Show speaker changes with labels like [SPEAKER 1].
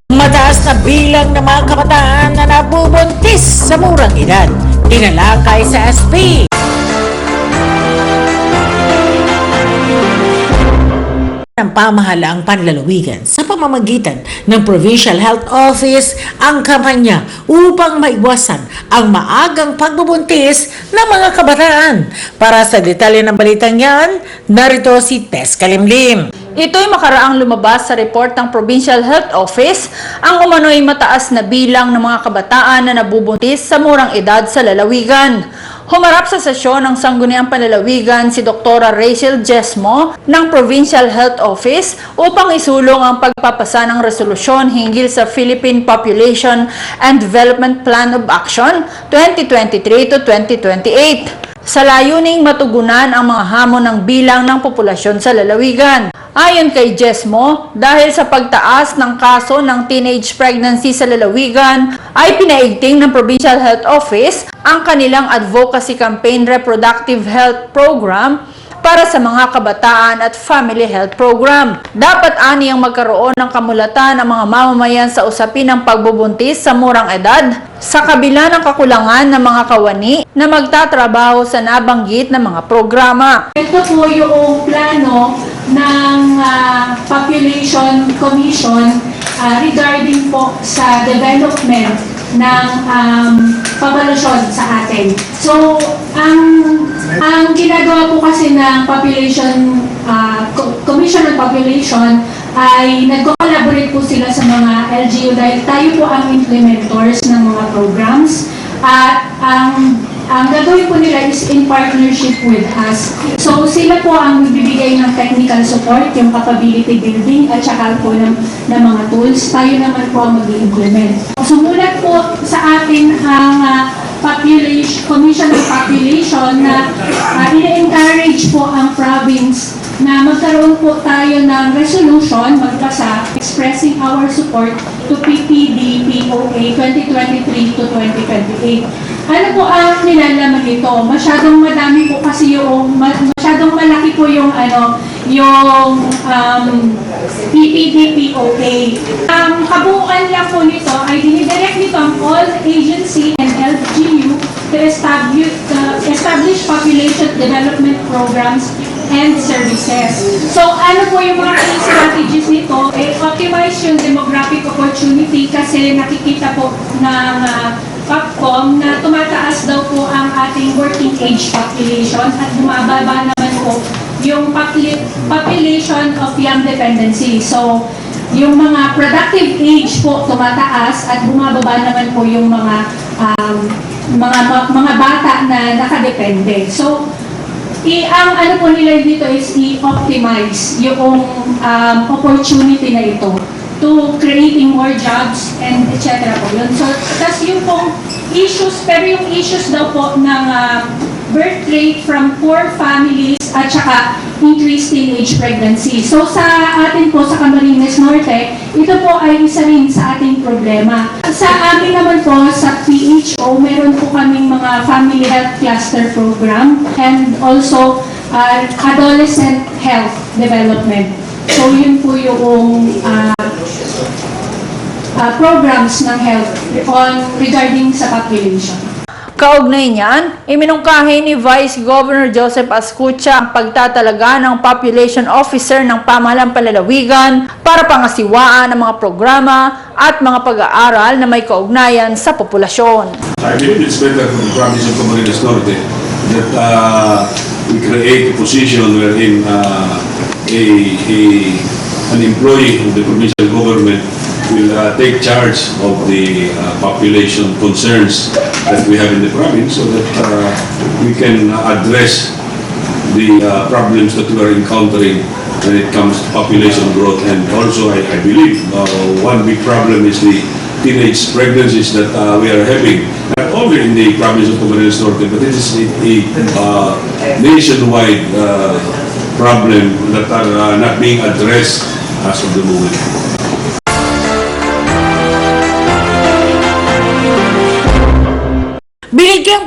[SPEAKER 1] Mataas na bilang ng mga kabataan na nabubuntis sa murang edad. Tinalakay sa SP. Ng pamahalaang panlalawigan sa pamamagitan ng Provincial Health Office ang kampanya upang maiwasan ang maagang pagbubuntis ng mga kabataan. Para sa detalye ng balitang yan, narito si Tess Kalimlim.
[SPEAKER 2] Ito'y makaraang lumabas sa report ng Provincial Health Office ang umano'y mataas na bilang ng mga kabataan na nabubuntis sa murang edad sa lalawigan. Humarap sa sesyon ng Sangguniang Panlalawigan si Dr. Rachel Jesmo ng Provincial Health Office upang isulong ang pagpapasa ng resolusyon hinggil sa Philippine Population and Development Plan of Action 2023 to 2028. Sa layuning matugunan ang mga hamon ng bilang ng populasyon sa lalawigan. Ayon kay Jesmo, dahil sa pagtaas ng kaso ng teenage pregnancy sa lalawigan, ay pinaigting ng Provincial Health Office ang kanilang Advocacy Campaign Reproductive Health Program para sa mga kabataan at Family Health Program. Dapat aniyang magkaroon ng kamulatan ang mga mamamayan sa usapin ng pagbubuntis sa murang edad sa kabila ng kakulangan ng mga kawani na magtatrabaho sa nabanggit na mga programa.
[SPEAKER 3] Ito po yung plano ng Population Commission regarding po sa development ng populasyon sa atin. So, ang ginagawa po kasi ng Commission on Population ay nagko-collaborate po sila sa mga LGU dahil tayo po ang implementors ng mga programs at ang gagawin po nila is in partnership with us. So sila po ang bibigay ng technical support, yung capability building at saka po ng mga tools. Tayo naman po ang mag-implement. Sumulat po sa atin ang Commission on Population na ina-encourage po ang province na magkaroon po tayo ng resolution, magpasa, expressing our support to PPD POA 2023 to 2028. Ano po ang nilalaman nito? Masyadong madami po kasi masyadong malaki po yung PPD POA. Ang kabuuan lang po nito ay dinidirect nito ang all agency and LGU to establish population development programs and services. So, ano po yung mga key strategies nito? Optimize yung demographic opportunity kasi nakikita po ng POPCOM na tumataas daw po ang ating working age population at bumababa naman po yung population of young dependency. So, yung mga productive age po tumataas at bumababa naman po yung mga bata na nakadepende. So, ang ano po nila dito is i-optimize yung opportunity na ito to creating more jobs and etc. po yun. So, tas yung pong issues, pero yung issues daw po ng birth rate from poor families at saka increased teenage pregnancy. So, sa atin po, sa Camarines Norte, ito po ay isa rin sa ating problema. Sa amin naman po, sa PHO, meron po kaming mga family health cluster program and also adolescent health development. So, yun po yung programs ng health regarding sa population.
[SPEAKER 2] Kaugnay niyan, iminungkahi ni Vice Governor Joseph Ascucha ang pagtatalaga ng Population Officer ng Pamahalang Panlalawigan para pangasiwaan ang mga programa at mga pag-aaral na may kaugnayan sa populasyon.
[SPEAKER 4] I believe it's better for the province of Camarines Norte that we create a position wherein an employee of the provincial government will take charge of the population concerns that we have in the province so that we can address the problems that we are encountering when it comes to population growth. And also, I believe one big problem is the teenage pregnancies that we are having, not only in the province of Camarines Norte, but it is a nationwide problem that are not being addressed as of the moment.
[SPEAKER 1] Binigyang